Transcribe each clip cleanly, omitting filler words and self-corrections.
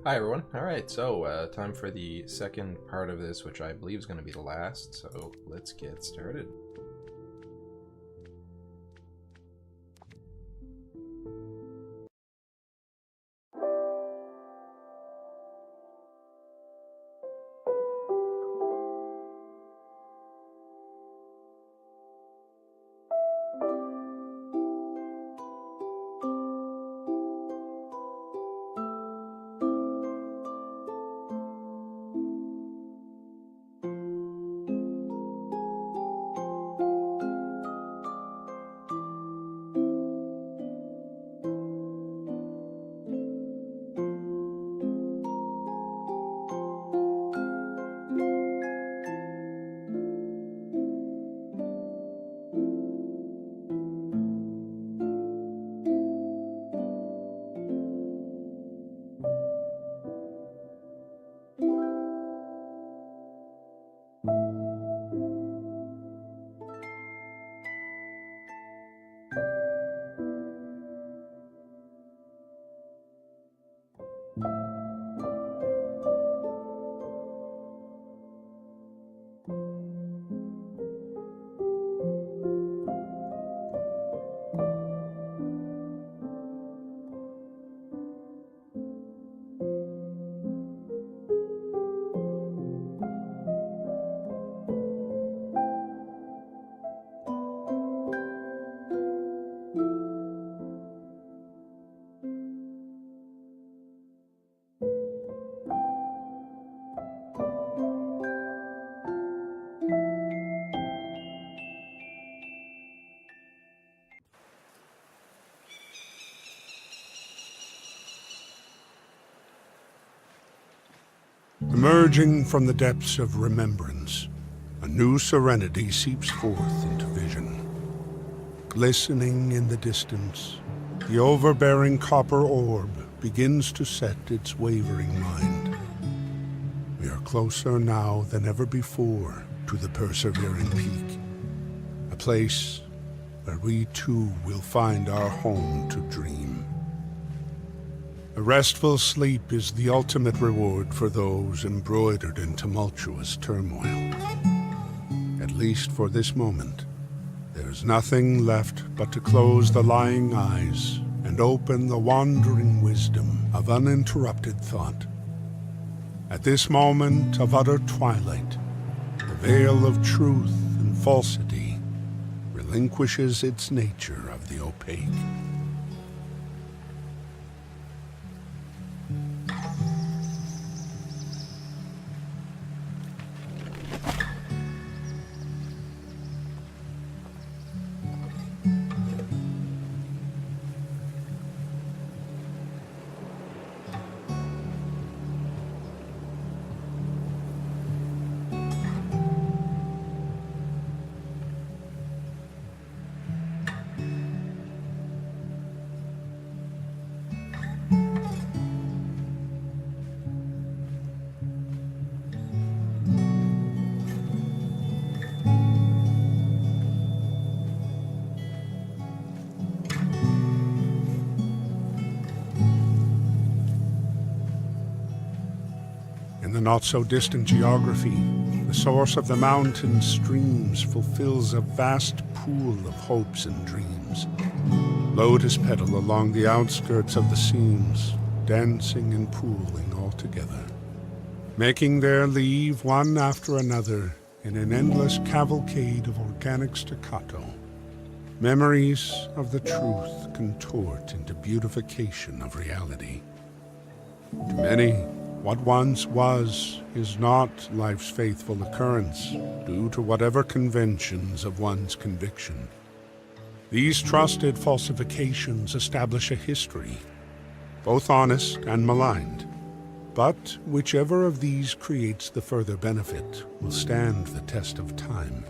Hi everyone. All right, so time for the second part of this, which I believe is going to be the last. So let's get started. Emerging from the depths of remembrance, a new serenity seeps forth into vision. Glistening in the distance, the overbearing copper orb begins to set its wavering mind. We are closer now than ever before to the persevering peak, a place where we too will find our home to dream. A restful sleep is the ultimate reward for those embroidered in tumultuous turmoil. At least for this moment, there's nothing left but to close the lying eyes and open the wandering wisdom of uninterrupted thought. At this moment of utter twilight, the veil of truth and falsity relinquishes its nature of the opaque. In the not-so-distant geography, the source of the mountain's streams fulfills a vast pool of hopes and dreams. Lotus petal along the outskirts of the seams, dancing and pooling all together, making their leave one after another in an endless cavalcade of organic staccato. Memories of the truth contort into beautification of reality. To many, what once was is not life's faithful occurrence, due to whatever conventions of one's conviction. These trusted falsifications establish a history, both honest and maligned. But whichever of these creates the further benefit will stand the test of time.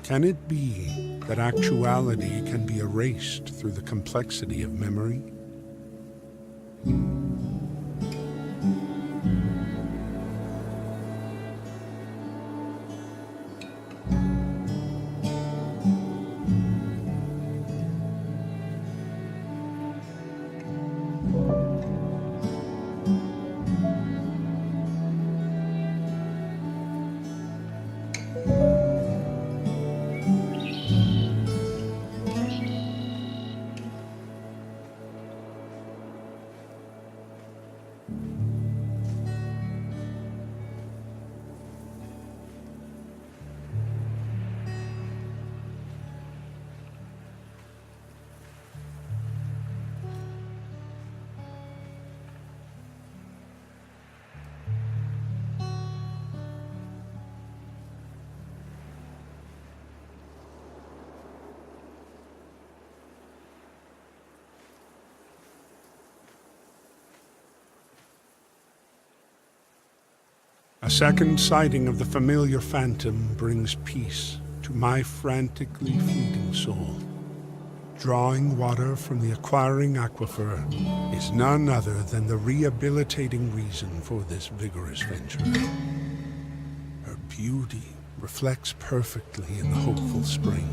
Can it be that actuality can be erased through the complexity of memory? A second sighting of the familiar phantom brings peace to my frantically fleeting soul. Drawing water from the acquiring aquifer is none other than the rehabilitating reason for this vigorous venture. Her beauty reflects perfectly in the hopeful spring.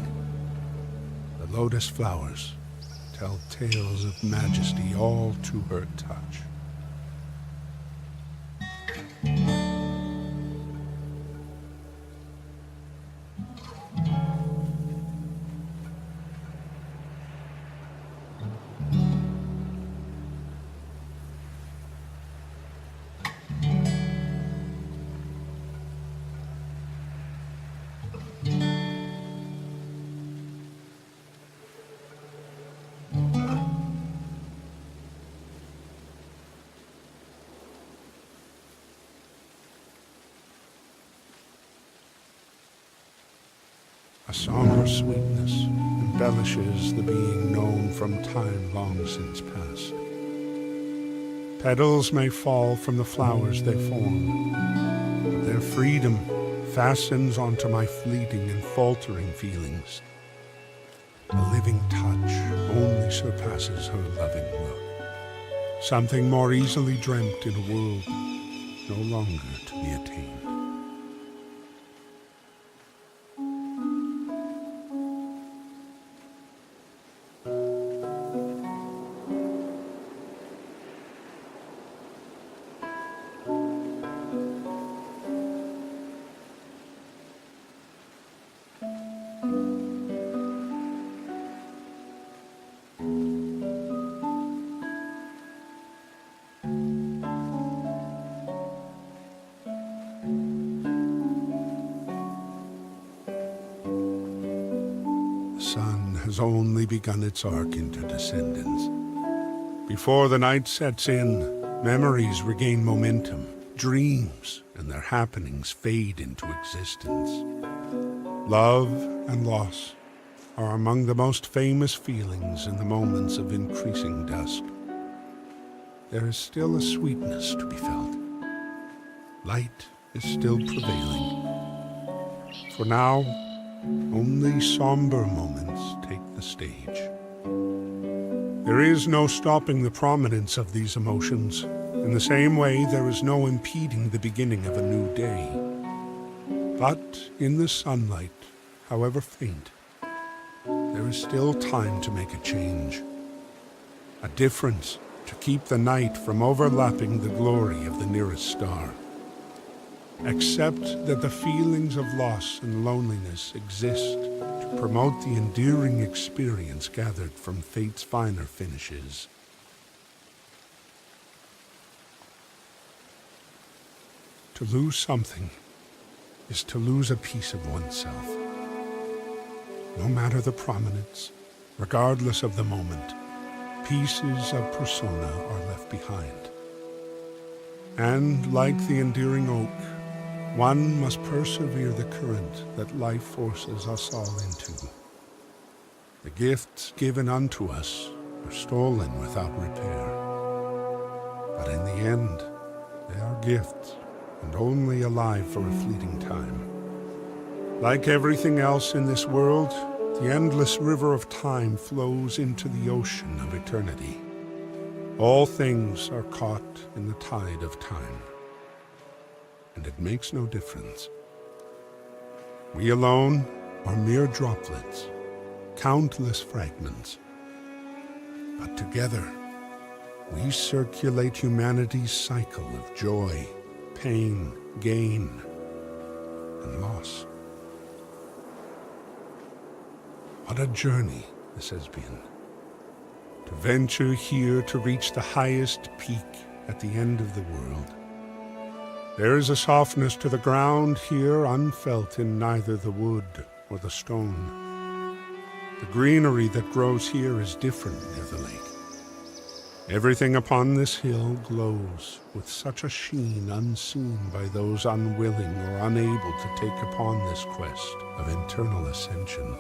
The lotus flowers tell tales of majesty all to her touch. A somber sweetness embellishes the being known from time long since past. Petals may fall from the flowers they form, but their freedom fastens onto my fleeting and faltering feelings. A living touch only surpasses her loving look. Something more easily dreamt in a world no longer to be attained. The sun has only begun its arc into descendance. Before the night sets in, memories regain momentum. Dreams and their happenings fade into existence. Love and loss are among the most famous feelings in the moments of increasing dusk. There is still a sweetness to be felt. Light is still prevailing. For now, only somber moments take the stage. There is no stopping the prominence of these emotions. In the same way, there is no impeding the beginning of a new day. But in the sunlight, however faint, there is still time to make a change. A difference to keep the night from overlapping the glory of the nearest star. Accept that the feelings of loss and loneliness exist to promote the endearing experience gathered from fate's finer finishes. To lose something is to lose a piece of oneself. No matter the prominence, regardless of the moment, pieces of persona are left behind. And like the endearing oak, one must persevere the current that life forces us all into. The gifts given unto us are stolen without repair. But in the end, they are gifts and only alive for a fleeting time. Like everything else in this world, the endless river of time flows into the ocean of eternity. All things are caught in the tide of time. And it makes no difference. We alone are mere droplets, countless fragments. But together, we circulate humanity's cycle of joy, pain, gain, and loss. What a journey this has been. To venture here to reach the highest peak at the end of the world. There is a softness to the ground here unfelt in neither the wood or the stone. The greenery that grows here is different near the lake. Everything upon this hill glows with such a sheen unseen by those unwilling or unable to take upon this quest of internal ascension.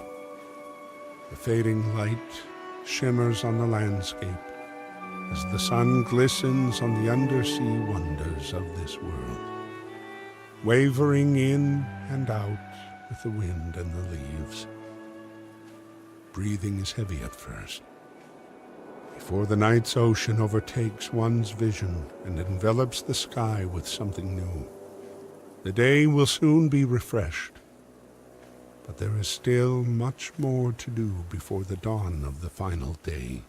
The fading light shimmers on the landscape as the sun glistens on the undersea wonders of this world. wavering in and out with the wind and the leaves. Breathing is heavy at first, before the night's ocean overtakes one's vision and envelops the sky with something new. The day will soon be refreshed, but there is still much more to do before the dawn of the final day.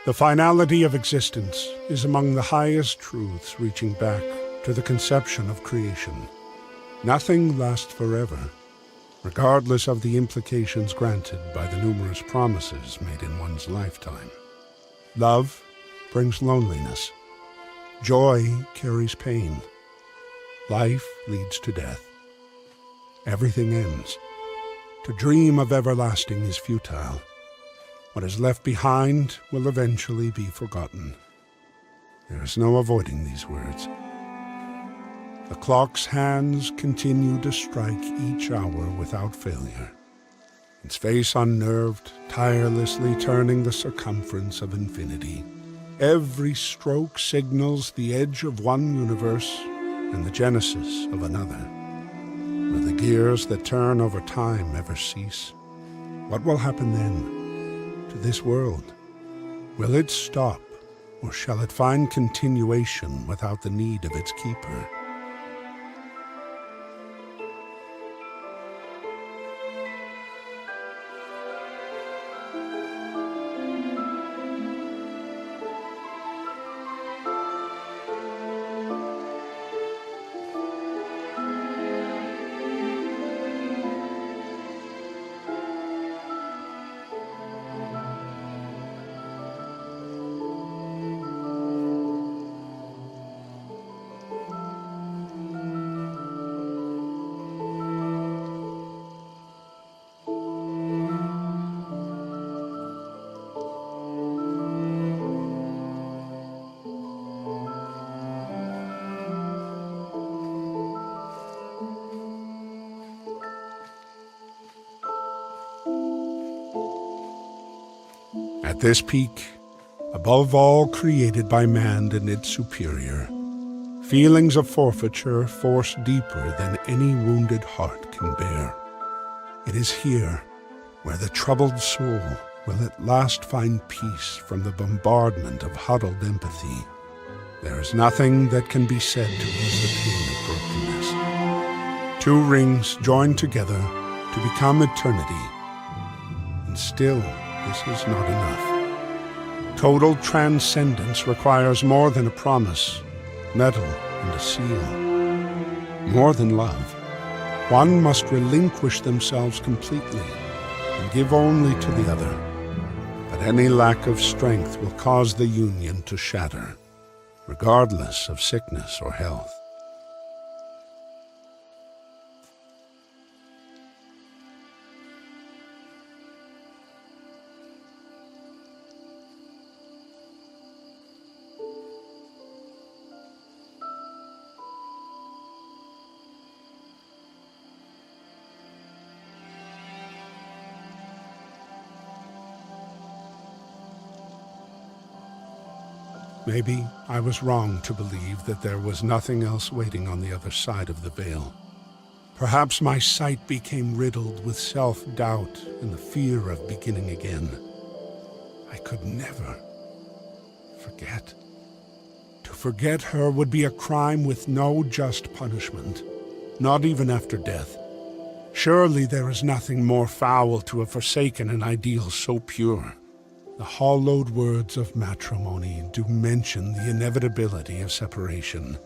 The finality of existence is among the highest truths reaching back to the conception of creation. Nothing lasts forever, regardless of the implications granted by the numerous promises made in one's lifetime. Love brings loneliness. Joy carries pain. Life leads to death. Everything ends. To dream of everlasting is futile. What is left behind will eventually be forgotten. There is no avoiding these words. The clock's hands continue to strike each hour without failure, its face unnerved, tirelessly turning the circumference of infinity. Every stroke signals the edge of one universe and the genesis of another. Will the gears that turn over time ever cease? What will happen then to this world? Will it stop, or shall it find continuation without the need of its keeper? At this peak, above all created by man and its superior, feelings of forfeiture force deeper than any wounded heart can bear. It is here where the troubled soul will at last find peace from the bombardment of huddled empathy. There is nothing that can be said to ease the pain of brokenness. Two rings joined together to become eternity. And still, this is not enough. Total transcendence requires more than a promise, metal, and a seal. More than love. One must relinquish themselves completely and give only to the other. But any lack of strength will cause the union to shatter, regardless of sickness or health. Maybe I was wrong to believe that there was nothing else waiting on the other side of the veil. Perhaps my sight became riddled with self-doubt and the fear of beginning again. I could never forget. To forget her would be a crime with no just punishment, not even after death. Surely there is nothing more foul to have forsaken an ideal so pure. The hollowed words of matrimony do mention the inevitability of separation.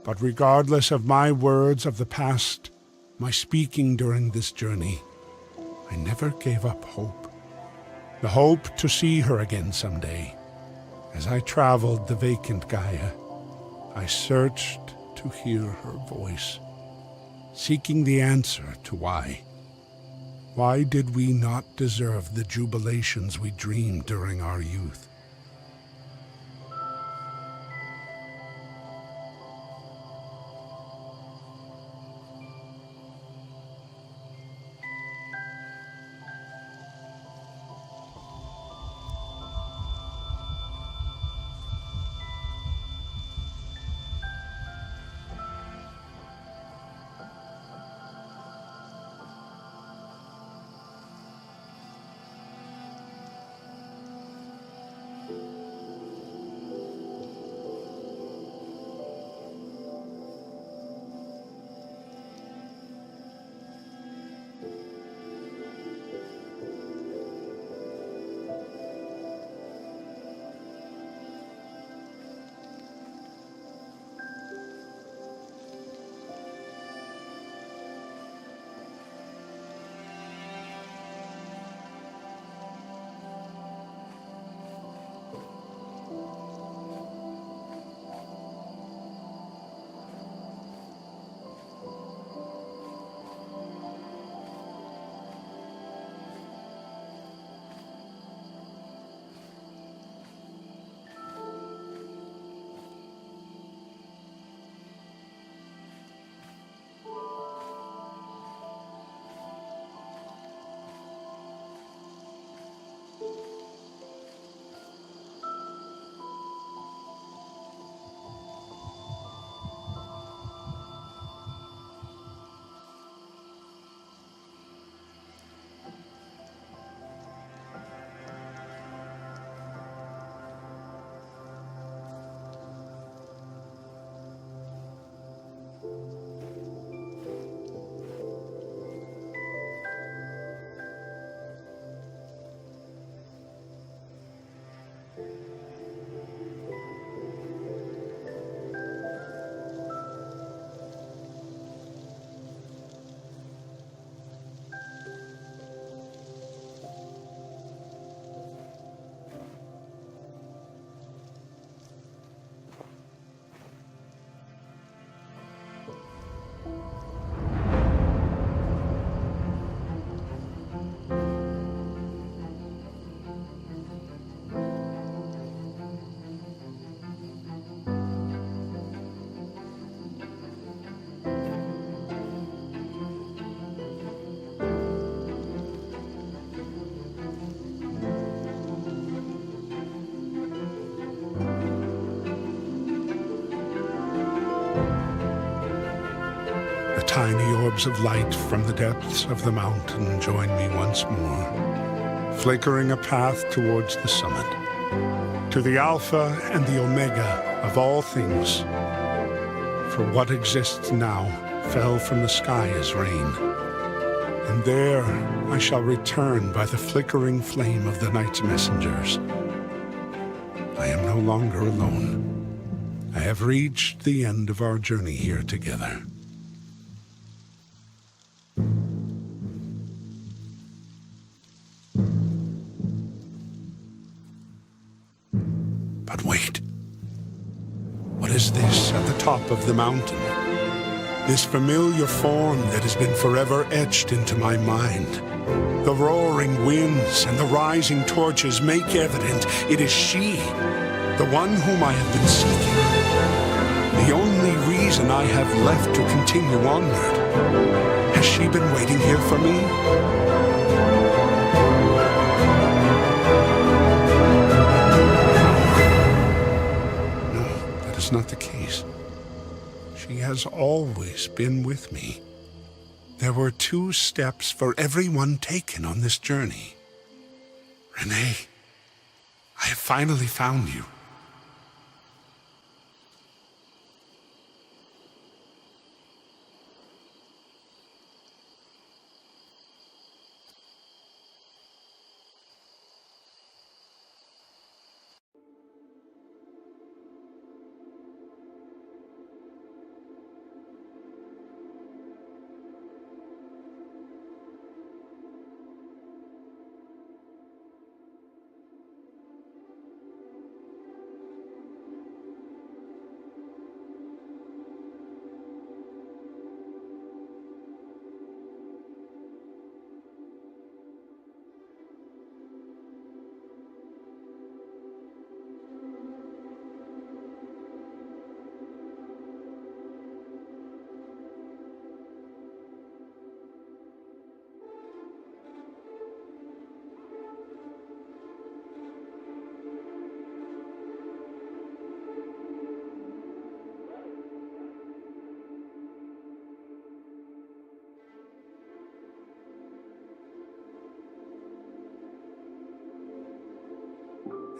But regardless of my words of the past, my speaking during this journey, I never gave up hope. The hope to see her again someday. As I traveled the vacant Gaia, I searched to hear her voice, seeking the answer to why. Why did we not deserve the jubilations we dreamed during our youth? globes of light from the depths of the mountain join me once more, flickering a path towards the summit, to the Alpha and the Omega of all things. For what exists now fell from the sky as rain, and there I shall return by the flickering flame of the night's messengers. I am no longer alone. I have reached the end of our journey here together. But wait. What is this at the top of the mountain? This familiar form that has been forever etched into my mind. The roaring winds and the rising torches make evident it is she, the one whom I have been seeking. The only reason I have left to continue onward. Has she been waiting here for me? No, that is not the case. She has always been with me. There were 2 steps for every one taken on this journey. Renee, I have finally found you.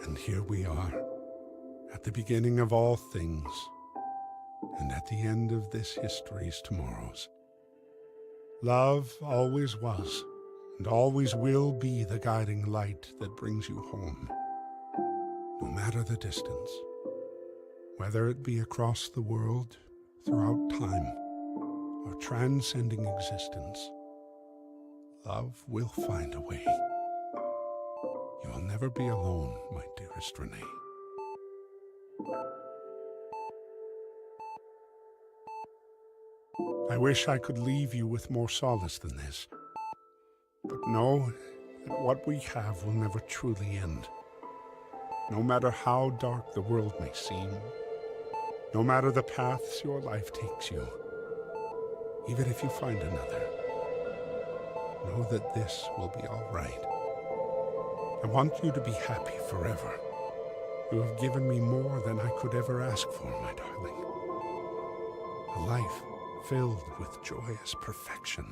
And here we are, at the beginning of all things, and at the end of this history's tomorrows. Love always was, and always will be the guiding light that brings you home, no matter the distance, whether it be across the world, throughout time, or transcending existence. Love will find a way. You will never be alone, my dearest Renee. I wish I could leave you with more solace than this, but know that what we have will never truly end. No matter how dark the world may seem, no matter the paths your life takes you, even if you find another, know that this will be all right. I want you to be happy forever. You have given me more than I could ever ask for, my darling. A life filled with joyous perfection.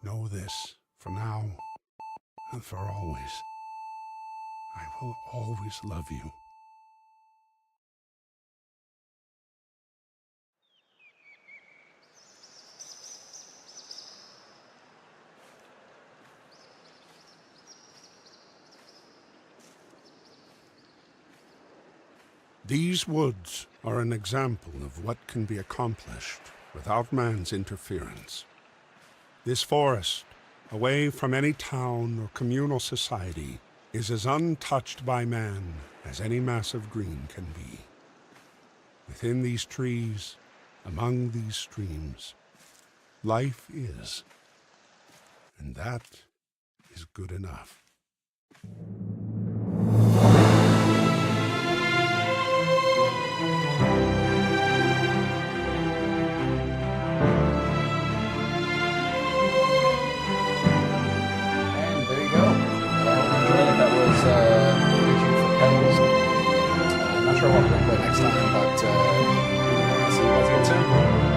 Know this for now and for always. I will always love you. These woods are an example of what can be accomplished without man's interference. This forest, away from any town or communal society, is as untouched by man as any mass of green can be. Within these trees, among these streams, life is, and that is good enough. Petals. I'm not sure what we're going to play next time, but see you guys again soon.